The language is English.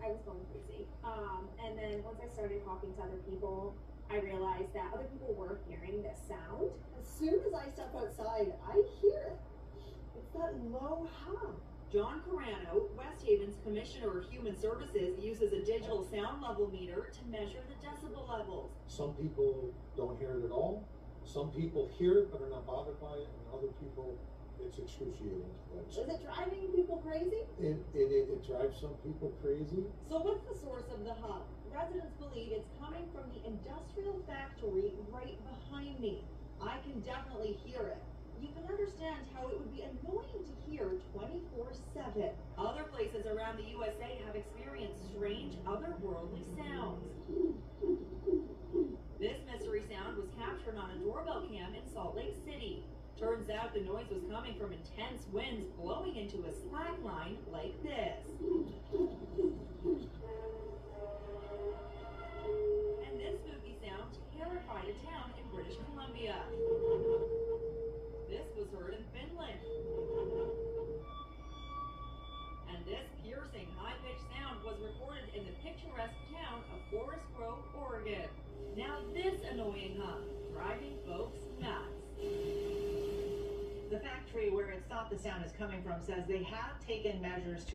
I was going crazy. And then once I started talking to other people, I realized that other people were hearing this sound. As soon as I step outside, I hear it. It's that low hum. John Carano, West Haven's Commissioner of Human Services, uses a digital sound level meter to measure the decibel levels. Some people don't hear it at all. Some people hear it but are not bothered by it, and other people, it's excruciating to them. Is it driving people crazy? It drives some people crazy. So what's the source of the hum? Residents believe it's coming from the industrial factory right behind me. I can definitely hear it. You can understand how it would be annoying to hear 24/7. Other places around the USA have experienced strange, otherworldly sounds. This mystery sound was captured on a doorbell cam in Salt Lake City. Turns out the noise was coming from intense winds blowing into a slack line like this. And this spooky sound terrified a town in British Columbia. This was heard in Finland. And this piercing, high-pitched sound was recorded in the picturesque town of Forest Grove, Oregon. Now this annoying hum, driving folks nuts. The factory where it's thought the sound is coming from says they have taken measures to